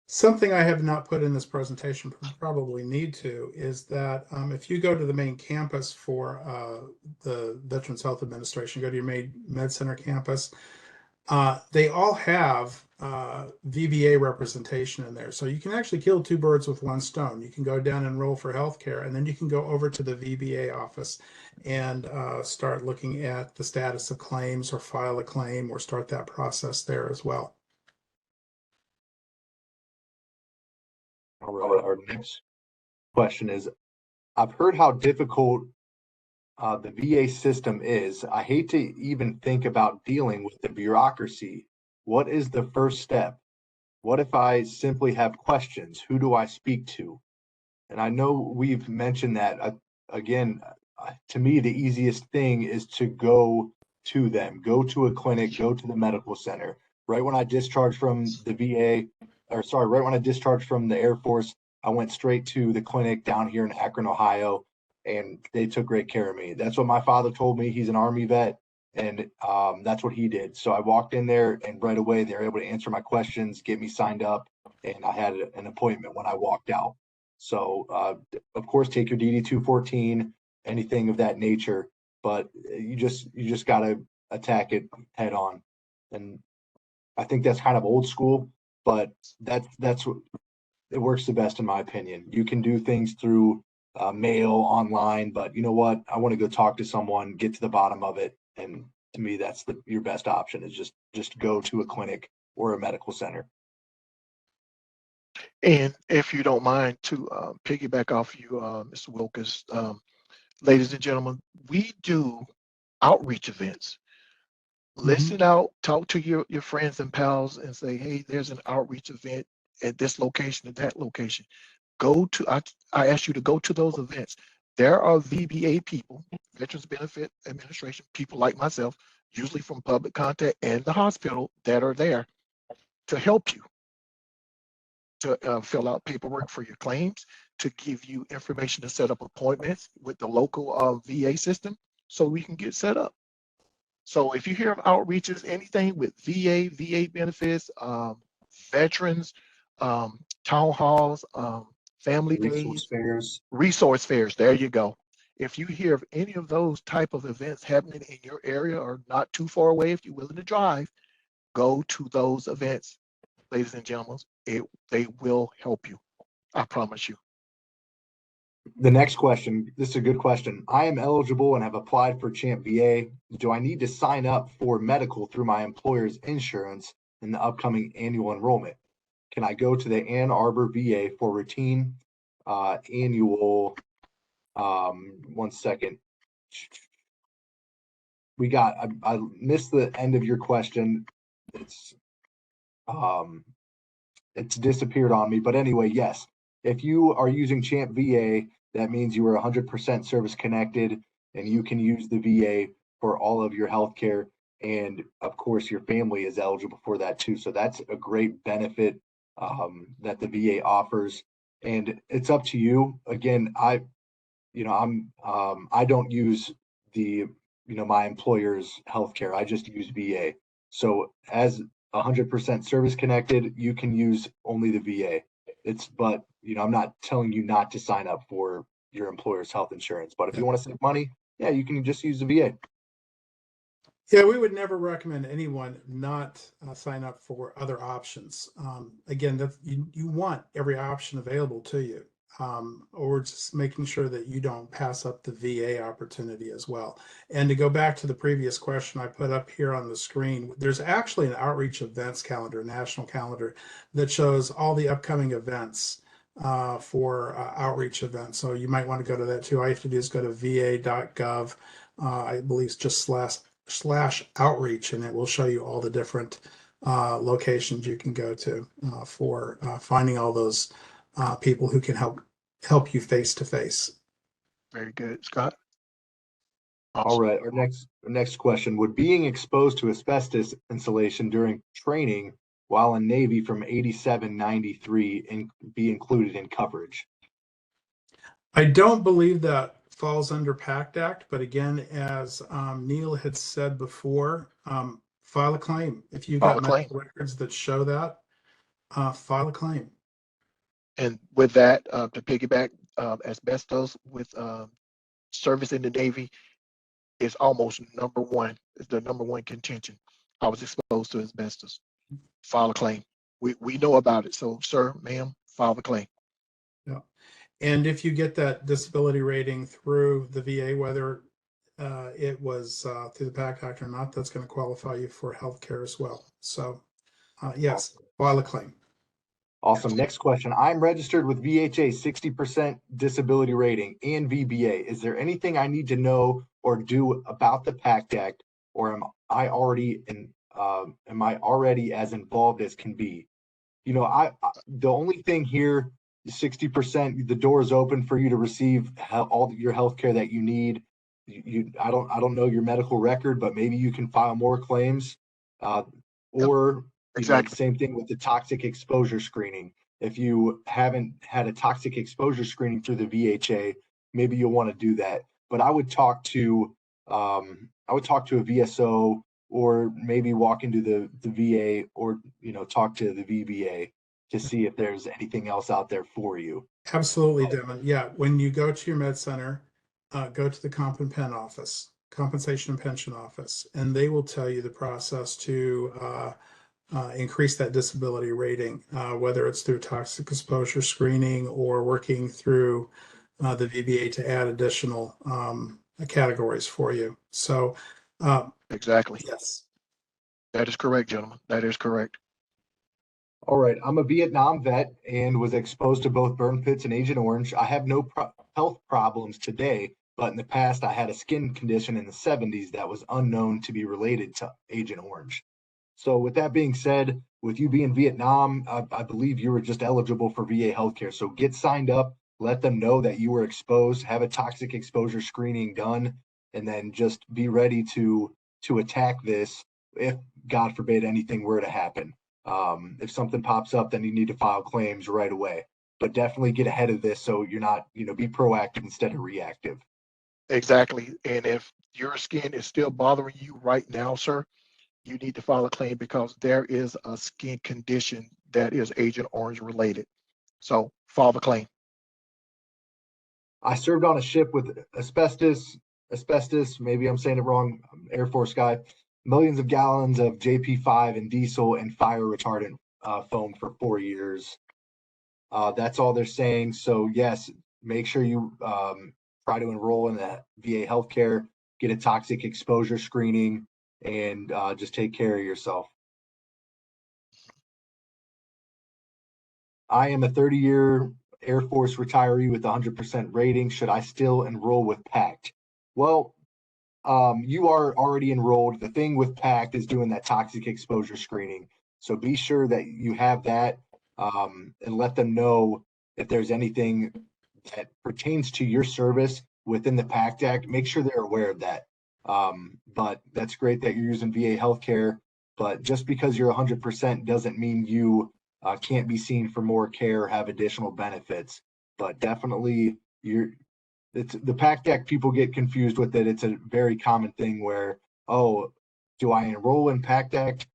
Something I have not put in this presentation, but probably need to, is that if you go to the main campus for the Veterans Health Administration, go to your main med center campus, they all have VBA representation in there. So you can actually kill two birds with one stone. You can go down and enroll for healthcare, and then you can go over to the VBA office and start looking at the status of claims or file a claim or start that process there as well. All right, our next question is, I've heard how difficult the VA system is. I hate to even think about dealing with the bureaucracy. What is the first step? What if I simply have questions? Who do I speak to? And I know we've mentioned that. Again, to me, the easiest thing is to go to them, go to a clinic, go to the medical center. Right when I discharged from the VA, right when I discharged from the Air Force, I went straight to the clinic down here in Akron, Ohio, and they took great care of me. That's what my father told me. He's an Army vet, and that's what he did. So I walked in there, and right away they were able to answer my questions, get me signed up, and I had an appointment when I walked out. So of course, take your DD-214, anything of that nature, but you just got to attack it head on. And I think that's kind of old school, but that's what it works the best in my opinion. You can do things through mail, online, but you know what? I want to go talk to someone, get to the bottom of it, and to me, that's your best option is just go to a clinic or a medical center. And if you don't mind to piggyback off you, Mr. Wilkes, ladies and gentlemen, we do outreach events. Listen out, talk to your friends and pals and say, hey, there's an outreach event at this location, at that location. Go to, I ask you to go to those events. There are VBA people, Veterans Benefit Administration, people like myself, usually from public contact and the hospital, that are there to help you, to fill out paperwork for your claims, to give you information to set up appointments with the local VA system so we can get set up. So if you hear of outreaches, anything with VA benefits, veterans, town halls, family days, resource fairs, there you go. If you hear of any of those type of events happening in your area or not too far away, if you're willing to drive, go to those events, ladies and gentlemen. They will help you. I promise you. The next question, this is a good question. I am eligible and have applied for CHAMP VA. Do I need to sign up for medical through my employer's insurance in the upcoming annual enrollment? Can I go to the Ann Arbor VA for routine annual, one second. I missed the end of your question. It's disappeared on me, but anyway, yes. If you are using CHAMP VA, that means you are 100% service connected and you can use the VA for all of your healthcare. And of course, your family is eligible for that too. So that's a great benefit that the VA offers. and it's up to you. Again, I don't use my employer's healthcare. I just use VA. So as 100% service connected, you can use only the VA. But I'm not telling you not to sign up for your employer's health insurance. But if you want to save money, yeah, you can just use the VA. Yeah, we would never recommend anyone not sign up for other options. Again, that you want every option available to you, or just making sure that you don't pass up the VA opportunity as well. And to go back to the previous question I put up here on the screen, there's actually an outreach events calendar, national calendar, that shows all the upcoming events for outreach events. So you might want to go to that too. All you have to do is go to va.gov. I believe it's just /outreach, and it will show you all the different locations you can go to for finding all those people who can help you face to face. Very good, Scott. All Awesome. right, our next question: would being exposed to asbestos insulation during training while in Navy from 87-93 be included in coverage? I don't believe that falls under PACT Act, but again, as Neil had said before, file a claim. If you've File got a claim. medical records that show that, file a claim. And with that, to piggyback, asbestos with service in the Navy is almost number one. It's the number one contention. I was exposed to asbestos. File a claim. We know about it. So, sir, ma'am, file the claim. Yeah. And if you get that disability rating through the VA, whether it was through the PACT Act or not, that's going to qualify you for health care as well. So yes, file a claim. Awesome. Next question. I'm registered with VHA 60% disability rating and VBA. Is there anything I need to know or do about the PACT Act, or am I already as involved as can be? The only thing here, 60%, the door is open for you to receive all your health care that you need. I don't know your medical record, but maybe you can file more claims, or Exactly. same thing with the toxic exposure screening. If you haven't had a toxic exposure screening through the VHA, maybe you'll want to do that. But I would talk to a VSO, or maybe walk into the VA, or talk to the VBA to see if there's anything else out there for you. Absolutely, Devin. Yeah, when you go to your med center, go to the Comp and Pen office, Compensation and Pension office, and they will tell you the process to increase that disability rating, whether it's through toxic exposure screening or working through the VBA to add additional categories for you. So, Exactly. yes. That is correct, gentlemen. That is correct. All right. I'm a Vietnam vet and was exposed to both burn pits and Agent Orange. I have no health problems today, but in the past, I had a skin condition in the 70s that was unknown to be related to Agent Orange. So with that being said, with you being Vietnam, I believe you were just eligible for VA healthcare. So get signed up, let them know that you were exposed, have a toxic exposure screening done, and then just be ready to attack this if, God forbid, anything were to happen. If something pops up, then you need to file claims right away. But definitely get ahead of this so you're not, be proactive instead of reactive. Exactly. And if your skin is still bothering you right now, sir, you need to file a claim because there is a skin condition that is Agent Orange related. So file the claim. I served on a ship with asbestos, maybe I'm saying it wrong, Air Force guy, millions of gallons of JP5 and diesel and fire retardant foam for 4 years. That's all they're saying. So yes, make sure you try to enroll in the VA healthcare, get a toxic exposure screening, and just take care of yourself. I am a 30-year Air Force retiree with 100% rating. Should I still enroll with PACT? Well, you are already enrolled. The thing with PACT is doing that toxic exposure screening. So be sure that you have that, and let them know if there's anything that pertains to your service within the PACT Act. Make sure they're aware of that. But that's great that you're using VA healthcare. But just because you're 100% doesn't mean you can't be seen for more care, have additional benefits. But definitely, it's the PACT Act. People get confused with it. It's a very common thing where, oh, do I enroll in PACT Act?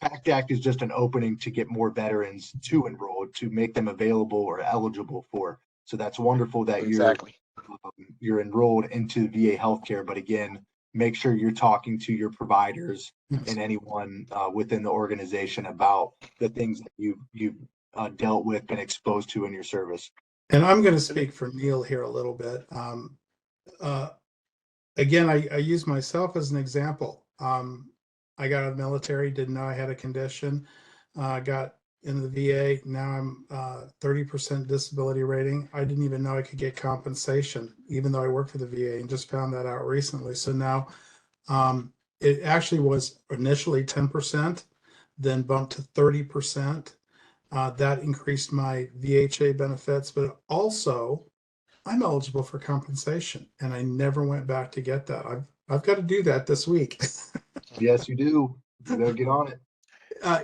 PACT Act is just an opening to get more veterans to enroll, to make them available or eligible for. So that's wonderful that Exactly. you're enrolled into VA healthcare. But again, make sure you're talking to your providers and anyone within the organization about the things that you've dealt with and exposed to in your service. And I'm going to speak for Neil here a little bit. Again, I use myself as an example. I got out of the military, didn't know I had a condition, got into the VA. Now I'm 30% disability rating. I didn't even know I could get compensation, even though I work for the VA, and just found that out recently. So now it actually was initially 10%, then bumped to 30%. That increased my VHA benefits, but also I'm eligible for compensation, and I never went back to get that. I've got to do that this week. Yes, you do. You better get on it.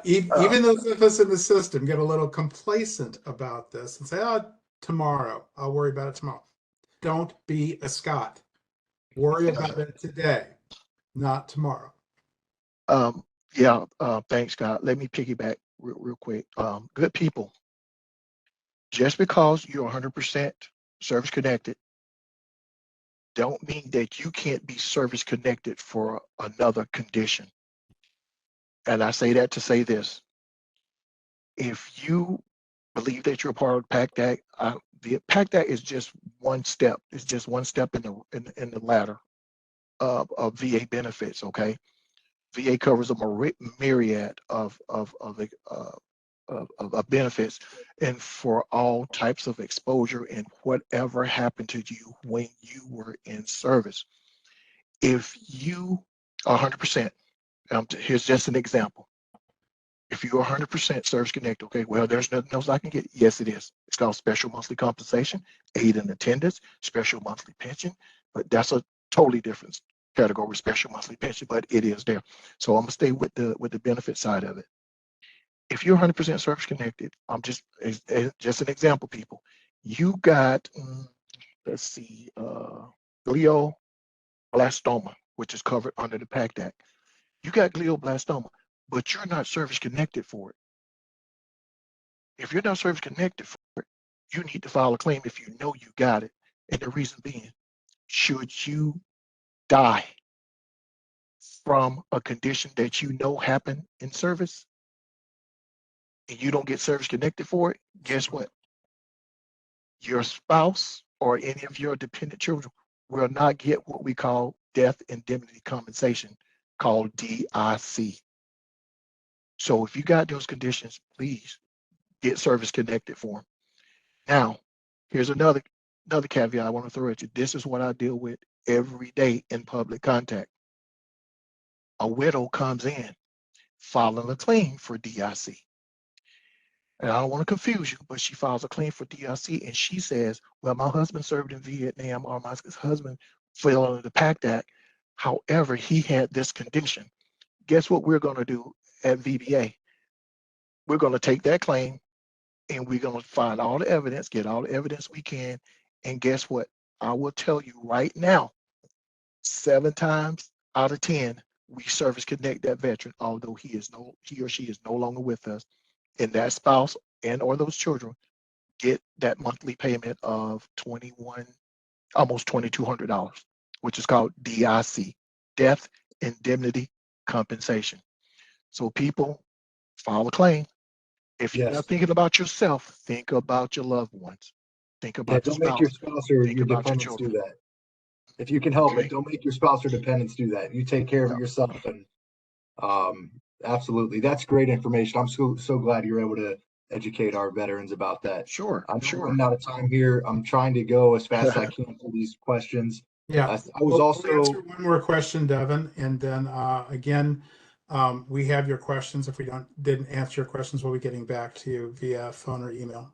Even those of us in the system get a little complacent about this and say, "Oh, tomorrow. I'll worry about it tomorrow." Don't be a Scott. Worry about it today, not tomorrow. Thanks, Scott. Let me piggyback real quick. Good people, just because you're 100% service connected, don't mean that you can't be service connected for another condition. And I say that to say this: if you believe that you're a part of the PACT Act, the PACT Act is just one step. It's just one step in the ladder of VA benefits. Okay, VA covers a myriad of benefits, and for all types of exposure and whatever happened to you when you were in service. If you are 100%, here's just an example. If you're 100% service connected, okay, well, there's nothing else I can get. Yes, it is. It's called special monthly compensation, aid in attendance, special monthly pension, but that's a totally different category, special monthly pension, but it is there. So I'm gonna stay with the benefit side of it. If you're 100% service connected, I'm just an example, people. You got, let's see, glioblastoma, which is covered under the PACT Act. You got glioblastoma, but you're not service connected for it. If you're not service connected for it, you need to file a claim if you know you got it. And the reason being, should you die from a condition that you know happened in service and you don't get service connected for it, guess what? Your spouse or any of your dependent children will not get what we call death indemnity compensation, called DIC. So if you got those conditions, please get service connected for them. Now, here's another caveat I want to throw at you. This is what I deal with every day in public contact. A widow comes in filing a claim for DIC. And I don't want to confuse you, but she files a claim for DIC and she says, well, my husband served in Vietnam, or my husband fell under the PACT Act. However, he had this condition. Guess what we're going to do at VBA? We're going to take that claim and we're going to find all the evidence, get all the evidence we can. And guess what? I will tell you right now, 7 times out of 10, we service connect that veteran, although he or she is no longer with us. And that spouse and or those children get that monthly payment of almost $2,200, which is called DIC, death indemnity compensation. So people, file a claim. If you're not thinking about yourself, think about your loved ones. Think about your don't make your spouse. spouse or Think your about your dependents do children. that. If you can help Okay. it, don't make your spouse or dependents do that. You take care of Yeah. it yourself. And absolutely, that's great information. I'm so glad you're able to educate our veterans about that. Sure. I know we're running out of time here. I'm trying to go as fast as I can for these questions. Yeah, I was we'll also answer one more question, Devin, and then again, we have your questions. If we didn't answer your questions, we'll be getting back to you via phone or email.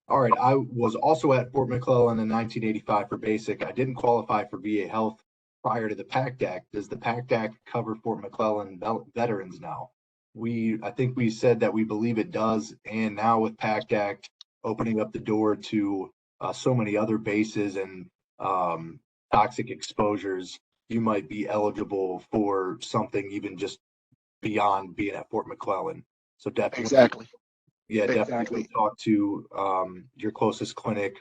all right. I was also at Fort McClellan in 1985 for basic. I didn't qualify for VA health prior to the PACT Act. Does the PACT Act cover Fort McClellan veterans now? I think we said that we believe it does. And now with PACT Act opening up the door to so many other bases and toxic exposures, you might be eligible for something even just beyond being at Fort McClellan. So definitely, Exactly. yeah, definitely Exactly. go talk to your closest clinic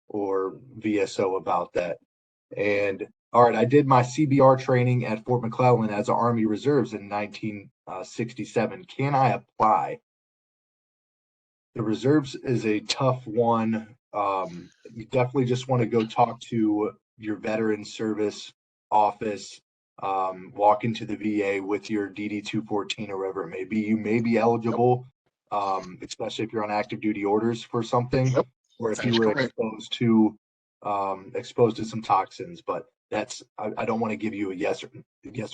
or VSO about that. And all right, I did my CBR training at Fort McClellan as an Army Reserves in 1967. Can I apply? The reserves is a tough one. You definitely just want to go talk to your veteran service office, walk into the VA with your DD 214 or whatever it may be. You may be eligible, especially if you're on active duty orders for something, Yep. or if That you is were correct. exposed to some toxins. But that's I don't want to give you a yes or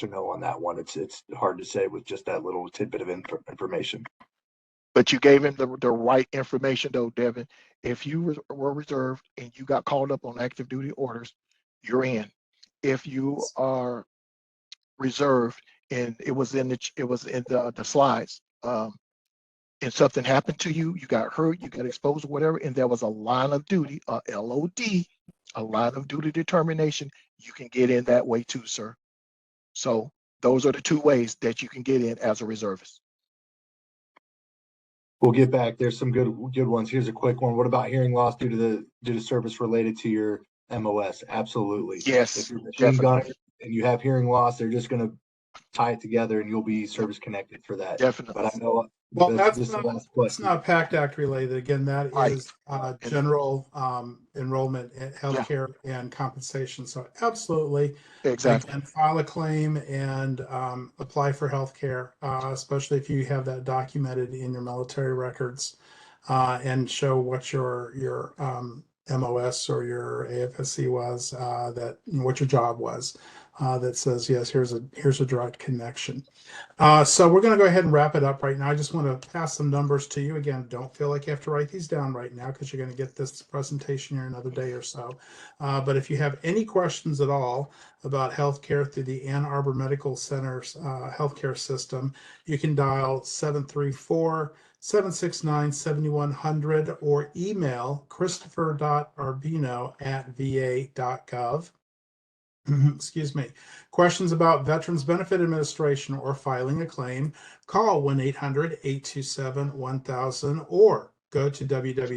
no on that one. It's hard to say with just that little tidbit of information. But you gave him the right information though, Devin. If you were reserved and you got called up on active duty orders, you're in. If you are reserved and it was in the slides, and something happened to you, you got hurt, you got exposed or whatever, and there was a line of duty, a LOD, a line of duty determination, you can get in that way too, sir. So those are the two ways that you can get in as a reservist. We'll get back. There's some good ones. Here's a quick one. What about hearing loss due to service related to your MOS? Absolutely. Yes, If you're a machine definitely. gunner and you have hearing loss, they're just going to tie it together and you'll be service connected for that. Definitely. But I know Well, this is the last that's question. not PACT Act related. Again, that Right. is general enrollment, healthcare, and compensation. So absolutely, Exactly. again, file a claim and apply for healthcare, especially if you have that documented in your military records, and show what your MOS or your AFSC was, that what your job was, that says yes, here's a direct connection. So we're going to go ahead and wrap it up right now. I just want to pass some numbers to you. Again, don't feel like you have to write these down right now because you're going to get this presentation here another day or so. But if you have any questions at all about healthcare through the Ann Arbor Medical Center's healthcare system, you can dial 734-769-7100 or email christopher.arbino@va.gov. Excuse me. Questions about Veterans Benefit Administration or filing a claim, call 1-800-827-1000 or go to www.va.gov.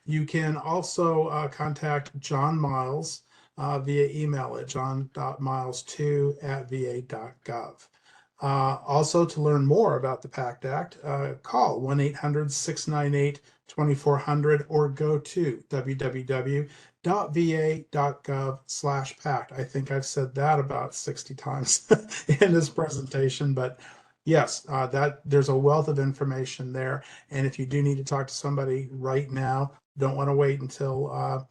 You can also contact John Miles via email at john.miles2@va.gov. Also, to learn more about the PACT Act, call 1-800-698-2400 or go to www.va.gov/PACT. I think I've said that about 60 times in this presentation, but yes, that there's a wealth of information there. And if you do need to talk to somebody right now, don't want to wait until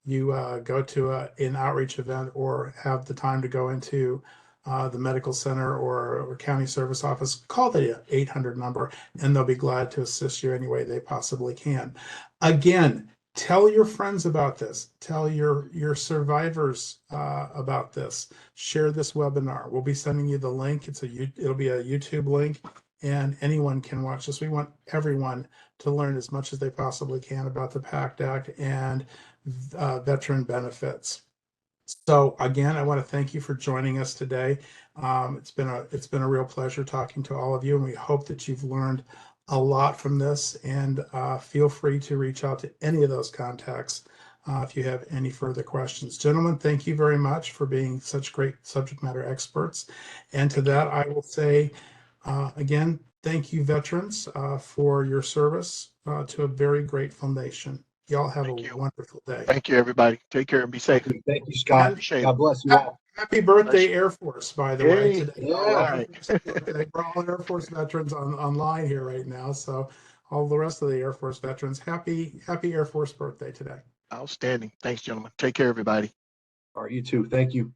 you go to an outreach event or have the time to go into the medical center or county service office, call the 800 number and they'll be glad to assist you any way they possibly can. Again, tell your friends about this. Tell your survivors about this. Share this webinar. We'll be sending you the link. It'll be a YouTube link and anyone can watch this. We want everyone to learn as much as they possibly can about the PACT Act and veteran benefits. So again, I want to thank you for joining us today. It's been a real pleasure talking to all of you, and we hope that you've learned a lot from this. And feel free to reach out to any of those contacts if you have any further questions. Gentlemen, thank you very much for being such great subject matter experts. And to that, I will say again, thank you, veterans, for your service to a very grateful nation. Y'all have a wonderful day. Thank you, everybody. Take care and be safe. Thank you, Scott. Appreciate God it. bless you all. Happy birthday, Air Force, by the way. Hey, Today. all right. We're all Air Force veterans online here right now. So all the rest of the Air Force veterans, happy Air Force birthday today. Outstanding. Thanks, gentlemen. Take care, everybody. All right, you too. Thank you.